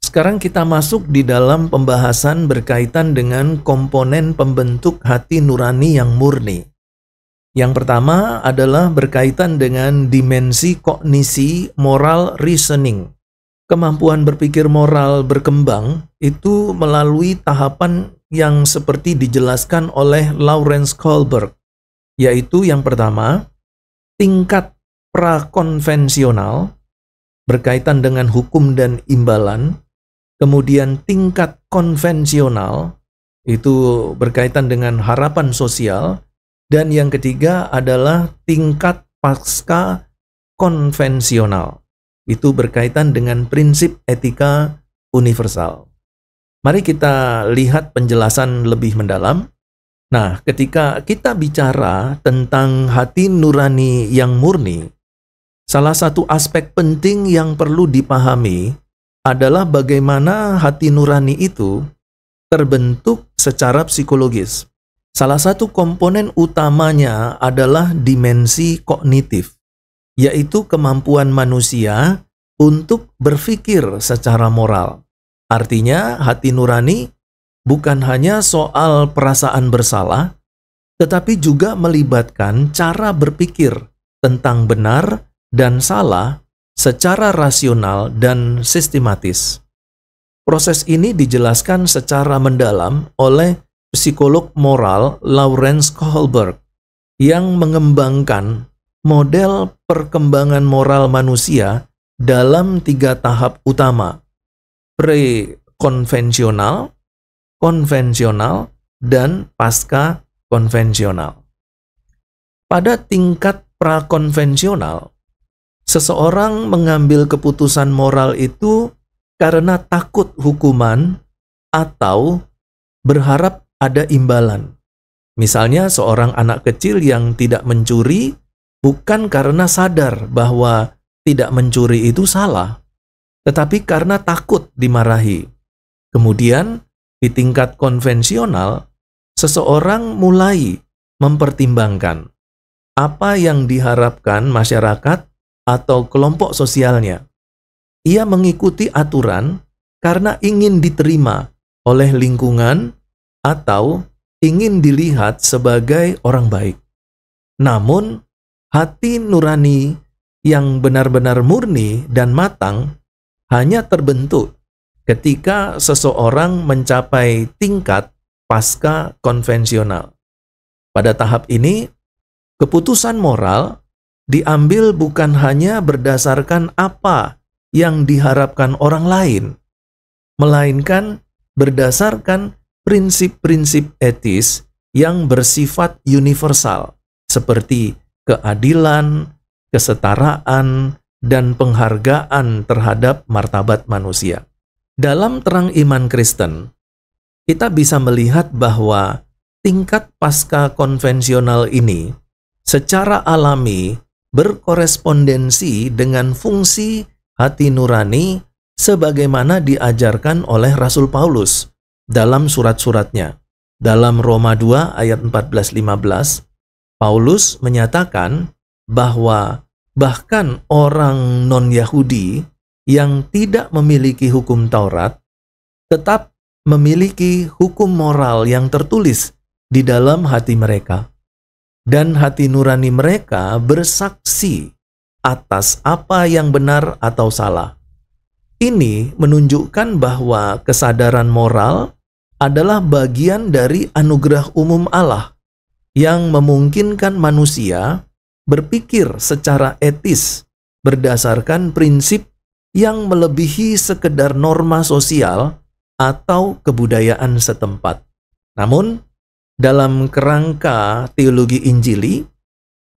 Sekarang kita masuk di dalam pembahasan berkaitan dengan komponen pembentuk hati nurani yang murni. Yang pertama adalah berkaitan dengan dimensi kognisi moral reasoning. Kemampuan berpikir moral berkembang itu melalui tahapan yang seperti dijelaskan oleh Lawrence Kohlberg, yaitu yang pertama, tingkat prakonvensional berkaitan dengan hukum dan imbalan, kemudian tingkat konvensional itu berkaitan dengan harapan sosial, dan yang ketiga adalah tingkat pasca konvensional. Itu berkaitan dengan prinsip etika universal. Mari kita lihat penjelasan lebih mendalam. Nah, ketika kita bicara tentang hati nurani yang murni, salah satu aspek penting yang perlu dipahami adalah bagaimana hati nurani itu terbentuk secara psikologis. Salah satu komponen utamanya adalah dimensi kognitif, yaitu kemampuan manusia untuk berpikir secara moral. Artinya, hati nurani bukan hanya soal perasaan bersalah, tetapi juga melibatkan cara berpikir tentang benar dan salah secara rasional dan sistematis. Proses ini dijelaskan secara mendalam oleh psikolog moral Lawrence Kohlberg yang mengembangkan model perkembangan moral manusia dalam 3 tahap utama: pre-konvensional, konvensional, dan pasca konvensional. Pada tingkat prakonvensional, seseorang mengambil keputusan moral itu karena takut hukuman atau berharap ada imbalan. Misalnya seorang anak kecil yang tidak mencuri bukan karena sadar bahwa tidak mencuri itu salah, tetapi karena takut dimarahi. Kemudian di tingkat konvensional, seseorang mulai mempertimbangkan apa yang diharapkan masyarakat atau kelompok sosialnya. Ia mengikuti aturan karena ingin diterima oleh lingkungan atau ingin dilihat sebagai orang baik. Namun, hati nurani yang benar-benar murni dan matang hanya terbentuk ketika seseorang mencapai tingkat pasca konvensional. Pada tahap ini, keputusan moral diambil bukan hanya berdasarkan apa yang diharapkan orang lain, melainkan berdasarkan prinsip-prinsip etis yang bersifat universal, seperti keadilan, kesetaraan, dan penghargaan terhadap martabat manusia. Dalam terang iman Kristen, kita bisa melihat bahwa tingkat pasca konvensional ini secara alami berkorespondensi dengan fungsi hati nurani sebagaimana diajarkan oleh Rasul Paulus dalam surat-suratnya. Dalam Roma 2 ayat 14-15, Paulus menyatakan bahwa bahkan orang non-Yahudi yang tidak memiliki hukum Taurat tetap memiliki hukum moral yang tertulis di dalam hati mereka. Dan hati nurani mereka bersaksi atas apa yang benar atau salah. Ini menunjukkan bahwa kesadaran moral adalah bagian dari anugerah umum Allah yang memungkinkan manusia berpikir secara etis berdasarkan prinsip yang melebihi sekedar norma sosial atau kebudayaan setempat. Namun, dalam kerangka teologi Injili,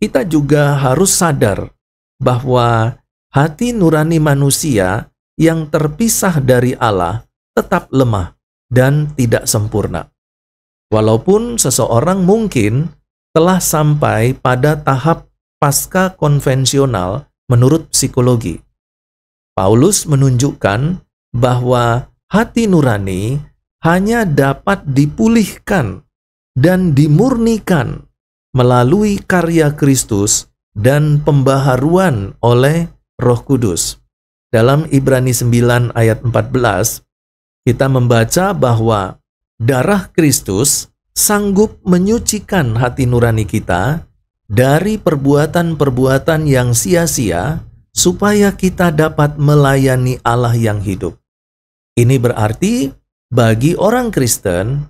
kita juga harus sadar bahwa hati nurani manusia yang terpisah dari Allah tetap lemah dan tidak sempurna. Walaupun seseorang mungkin telah sampai pada tahap pasca konvensional menurut psikologi, Paulus menunjukkan bahwa hati nurani hanya dapat dipulihkan dan dimurnikan melalui karya Kristus dan pembaharuan oleh Roh Kudus. Dalam Ibrani 9 ayat 14, kita membaca bahwa darah Kristus sanggup menyucikan hati nurani kita dari perbuatan-perbuatan yang sia-sia, supaya kita dapat melayani Allah yang hidup. Ini berarti bagi orang Kristen,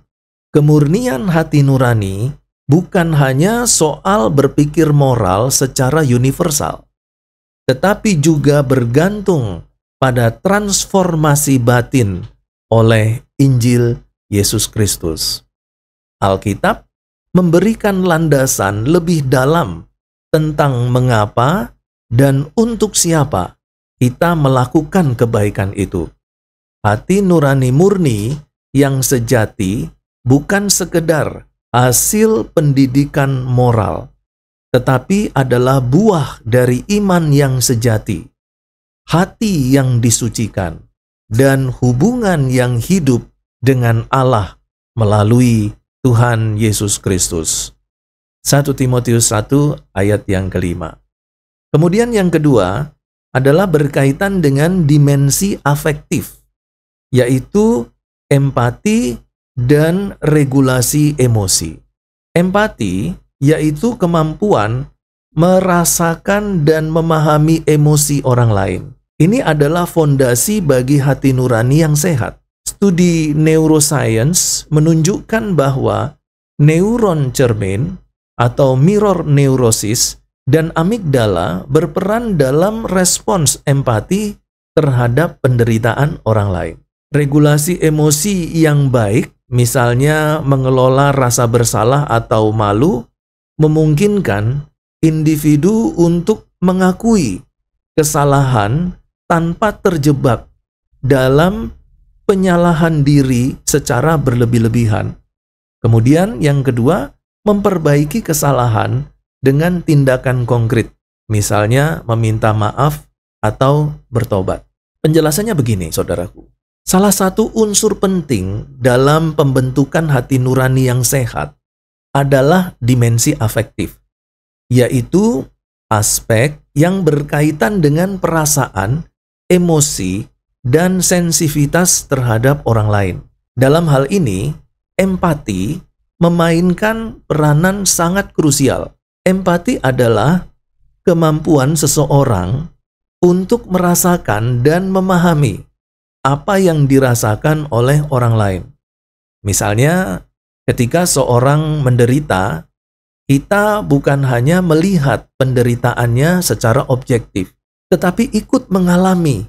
kemurnian hati nurani bukan hanya soal berpikir moral secara universal, tetapi juga bergantung pada transformasi batin oleh Injil Yesus Kristus. Alkitab memberikan landasan lebih dalam tentang mengapa dan untuk siapa kita melakukan kebaikan itu. Hati nurani murni yang sejati bukan sekedar hasil pendidikan moral, tetapi adalah buah dari iman yang sejati, hati yang disucikan, dan hubungan yang hidup dengan Allah melalui Tuhan Yesus Kristus. 1 Timotius 1 ayat yang kelima. Kemudian yang kedua adalah berkaitan dengan dimensi afektif, yaitu empati dan regulasi emosi. Empati yaitu kemampuan merasakan dan memahami emosi orang lain. Ini adalah fondasi bagi hati nurani yang sehat. Studi neuroscience menunjukkan bahwa neuron cermin atau mirror neurosis dan amigdala berperan dalam respons empati terhadap penderitaan orang lain. Regulasi emosi yang baik, misalnya mengelola rasa bersalah atau malu, memungkinkan individu untuk mengakui kesalahan tanpa terjebak dalam penyalahan diri secara berlebih-lebihan. Kemudian yang kedua, memperbaiki kesalahan dengan tindakan konkret, misalnya meminta maaf atau bertobat. Penjelasannya begini, saudaraku. Salah satu unsur penting dalam pembentukan hati nurani yang sehat adalah dimensi afektif, yaitu aspek yang berkaitan dengan perasaan, emosi, dan sensitivitas terhadap orang lain. Dalam hal ini, empati memainkan peranan sangat krusial. Empati adalah kemampuan seseorang untuk merasakan dan memahami apa yang dirasakan oleh orang lain. Misalnya, ketika seorang menderita, kita bukan hanya melihat penderitaannya secara objektif, tetapi ikut mengalami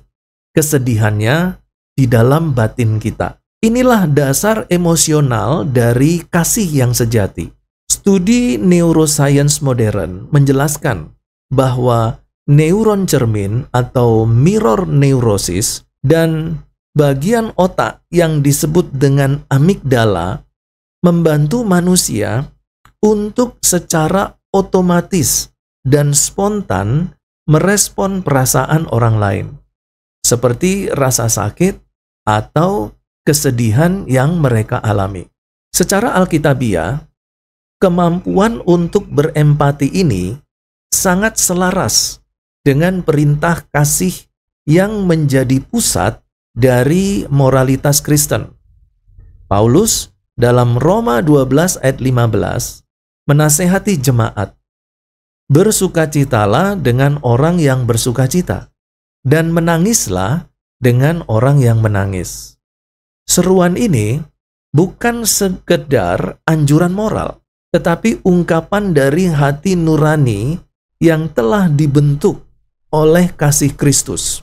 kesedihannya di dalam batin kita. Inilah dasar emosional dari kasih yang sejati. Studi neuroscience modern menjelaskan bahwa neuron cermin atau mirror neurosis dan bagian otak yang disebut dengan amigdala membantu manusia untuk secara otomatis dan spontan merespon perasaan orang lain, seperti rasa sakit atau kesedihan yang mereka alami. Secara alkitabiah, kemampuan untuk berempati ini sangat selaras dengan perintah kasih yang menjadi pusat dari moralitas Kristen. Paulus dalam Roma 12 ayat 15 menasehati jemaat, bersukacitalah dengan orang yang bersukacita, dan menangislah dengan orang yang menangis. Seruan ini bukan sekedar anjuran moral, tetapi ungkapan dari hati nurani yang telah dibentuk oleh kasih Kristus,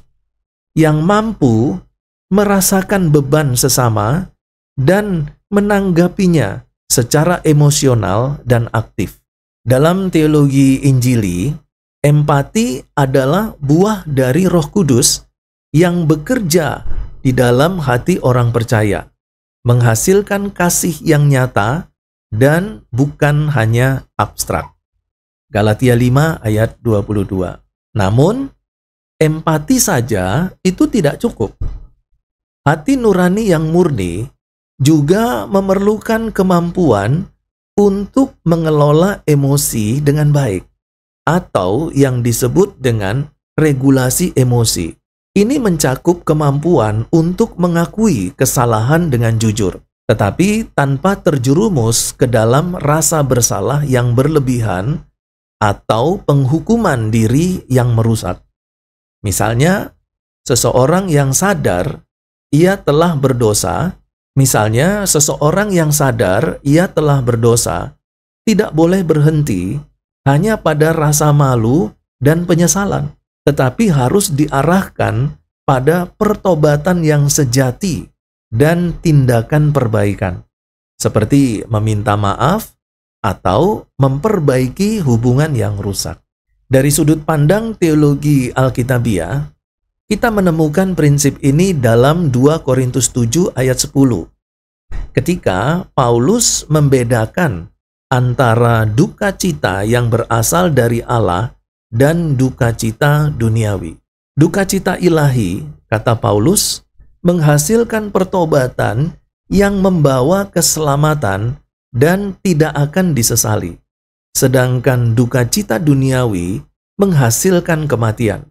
yang mampu merasakan beban sesama dan menanggapinya secara emosional dan aktif. Dalam teologi Injili, empati adalah buah dari Roh Kudus yang bekerja di dalam hati orang percaya, menghasilkan kasih yang nyata dan bukan hanya abstrak. Galatia 5 ayat 22. Namun, empati saja itu tidak cukup. Hati nurani yang murni juga memerlukan kemampuan untuk mengelola emosi dengan baik, atau yang disebut dengan regulasi emosi. Ini mencakup kemampuan untuk mengakui kesalahan dengan jujur, tetapi tanpa terjerumus ke dalam rasa bersalah yang berlebihan atau penghukuman diri yang merusak. Misalnya, seseorang yang sadar ia telah berdosa, tidak boleh berhenti hanya pada rasa malu dan penyesalan, tetapi harus diarahkan pada pertobatan yang sejati dan tindakan perbaikan, seperti meminta maaf atau memperbaiki hubungan yang rusak. Dari sudut pandang teologi Alkitabiah, kita menemukan prinsip ini dalam 2 Korintus 7 ayat 10. Ketika Paulus membedakan antara duka cita yang berasal dari Allah dan duka cita duniawi. Duka cita ilahi, kata Paulus, menghasilkan pertobatan yang membawa keselamatan dan tidak akan disesali. Sedangkan duka cita duniawi menghasilkan kematian.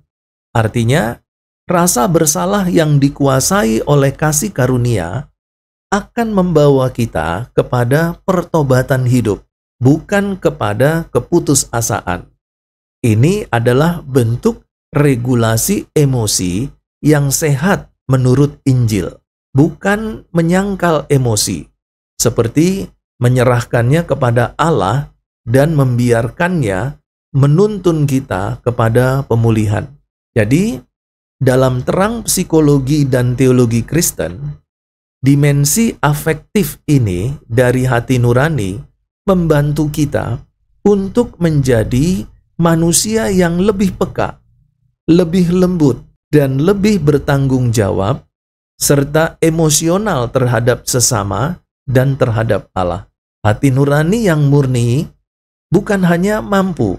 Artinya, rasa bersalah yang dikuasai oleh kasih karunia akan membawa kita kepada pertobatan hidup, bukan kepada keputusasaan. Ini adalah bentuk regulasi emosi yang sehat menurut Injil, bukan menyangkal emosi, seperti menyerahkannya kepada Allah dan membiarkannya menuntun kita kepada pemulihan. Jadi, dalam terang psikologi dan teologi Kristen, dimensi afektif ini dari hati nurani membantu kita untuk menjadi manusia yang lebih peka, lebih lembut, dan lebih bertanggung jawab, serta emosional terhadap sesama dan terhadap Allah. Hati nurani yang murni bukan hanya mampu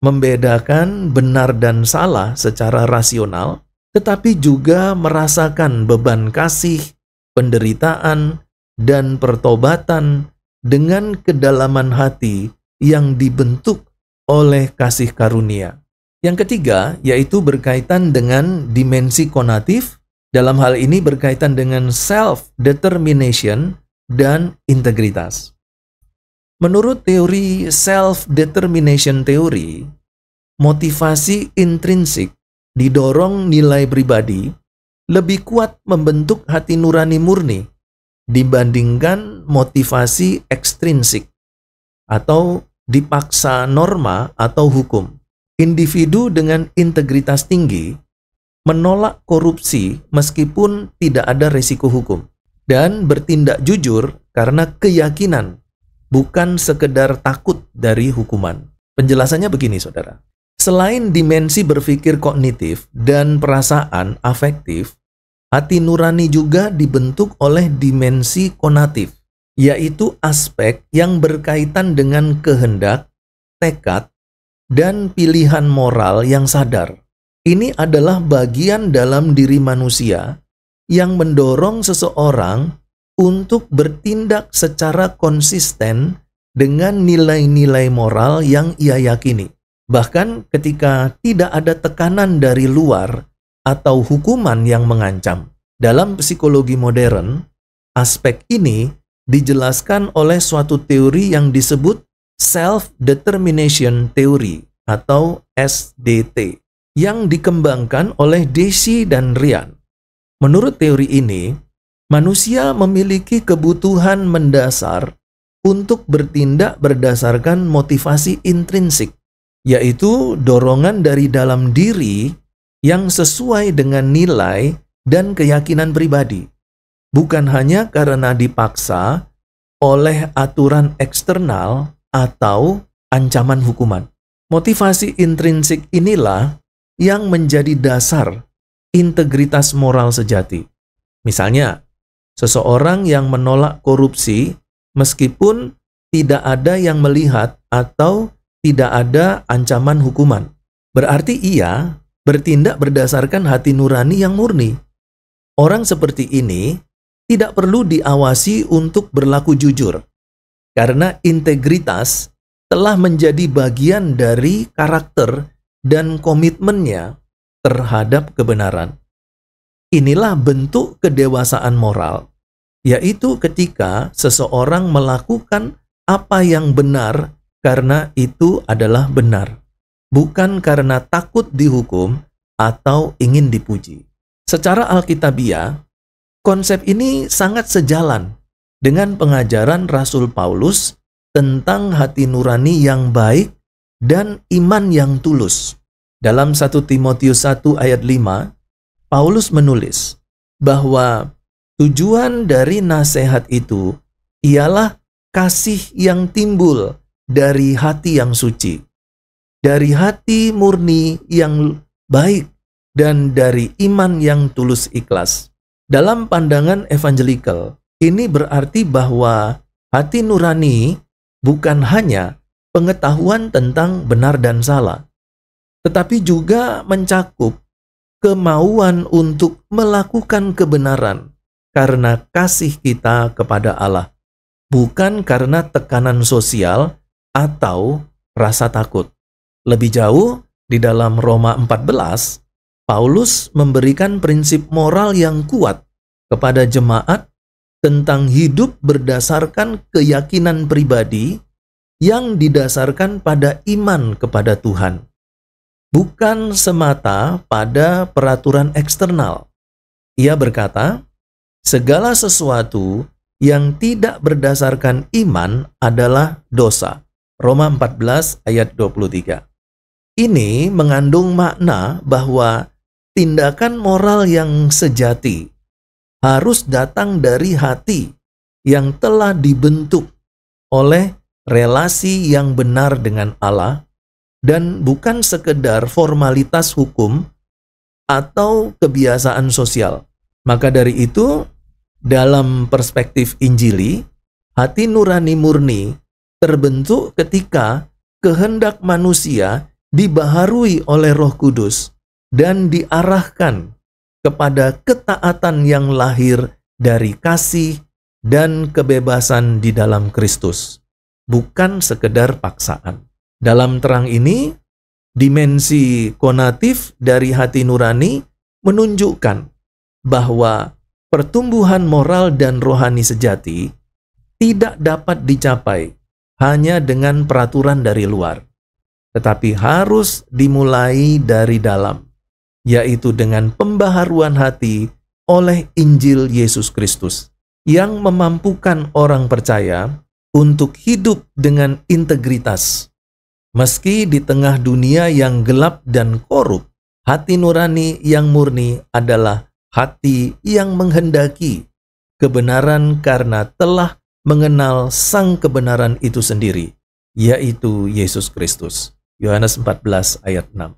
membedakan benar dan salah secara rasional, tetapi juga merasakan beban kasih, penderitaan, dan pertobatan dengan kedalaman hati yang dibentuk oleh kasih karunia. Yang ketiga, yaitu berkaitan dengan dimensi konatif, dalam hal ini berkaitan dengan self-determination dan integritas. Menurut teori self-determination teori, motivasi intrinsik didorong nilai pribadi lebih kuat membentuk hati nurani murni dibandingkan motivasi ekstrinsik atau dipaksa norma atau hukum. Individu dengan integritas tinggi menolak korupsi meskipun tidak ada risiko hukum dan bertindak jujur karena keyakinan, bukan sekedar takut dari hukuman. Penjelasannya begini, saudara. Selain dimensi berpikir kognitif dan perasaan afektif, hati nurani juga dibentuk oleh dimensi konatif, yaitu aspek yang berkaitan dengan kehendak, tekad, dan pilihan moral yang sadar. Ini adalah bagian dalam diri manusia yang mendorong seseorang untuk bertindak secara konsisten dengan nilai-nilai moral yang ia yakini. Bahkan ketika tidak ada tekanan dari luar atau hukuman yang mengancam. Dalam psikologi modern, aspek ini dijelaskan oleh suatu teori yang disebut Self-Determination Theory atau SDT yang dikembangkan oleh Deci dan Ryan. Menurut teori ini, manusia memiliki kebutuhan mendasar untuk bertindak berdasarkan motivasi intrinsik, yaitu dorongan dari dalam diri yang sesuai dengan nilai dan keyakinan pribadi, bukan hanya karena dipaksa oleh aturan eksternal atau ancaman hukuman. Motivasi intrinsik inilah yang menjadi dasar integritas moral sejati. Misalnya, seseorang yang menolak korupsi meskipun tidak ada yang melihat atau tidak ada ancaman hukuman. Berarti ia bertindak berdasarkan hati nurani yang murni. Orang seperti ini tidak perlu diawasi untuk berlaku jujur, karena integritas telah menjadi bagian dari karakter dan komitmennya terhadap kebenaran. Inilah bentuk kedewasaan moral, yaitu ketika seseorang melakukan apa yang benar karena itu adalah benar, bukan karena takut dihukum atau ingin dipuji. Secara alkitabiah, konsep ini sangat sejalan dengan pengajaran Rasul Paulus tentang hati nurani yang baik dan iman yang tulus. Dalam 1 Timotius 1 ayat 5, Paulus menulis bahwa tujuan dari nasihat itu ialah kasih yang timbul dari hati yang suci, dari hati murni yang baik, dan dari iman yang tulus ikhlas. Dalam pandangan evangelikal, ini berarti bahwa hati nurani bukan hanya pengetahuan tentang benar dan salah, tetapi juga mencakup kemauan untuk melakukan kebenaran karena kasih kita kepada Allah, bukan karena tekanan sosial atau rasa takut. Lebih jauh, di dalam Roma 14, Paulus memberikan prinsip moral yang kuat kepada jemaat tentang hidup berdasarkan keyakinan pribadi yang didasarkan pada iman kepada Tuhan, bukan semata pada peraturan eksternal. Ia berkata, segala sesuatu yang tidak berdasarkan iman adalah dosa. Roma 14 ayat 23. Ini mengandung makna bahwa tindakan moral yang sejati harus datang dari hati yang telah dibentuk oleh relasi yang benar dengan Allah, dan bukan sekedar formalitas hukum atau kebiasaan sosial. Maka dari itu, dalam perspektif Injili, hati nurani murni terbentuk ketika kehendak manusia dibaharui oleh Roh Kudus dan diarahkan kepada ketaatan yang lahir dari kasih dan kebebasan di dalam Kristus, bukan sekedar paksaan. Dalam terang ini, dimensi konatif dari hati nurani menunjukkan bahwa pertumbuhan moral dan rohani sejati tidak dapat dicapai hanya dengan peraturan dari luar, tetapi harus dimulai dari dalam, yaitu dengan pembaharuan hati oleh Injil Yesus Kristus, yang memampukan orang percaya untuk hidup dengan integritas. Meski di tengah dunia yang gelap dan korup, hati nurani yang murni adalah hati yang menghendaki kebenaran karena telah mengenal sang kebenaran itu sendiri, yaitu Yesus Kristus. Yohanes 14 ayat 6.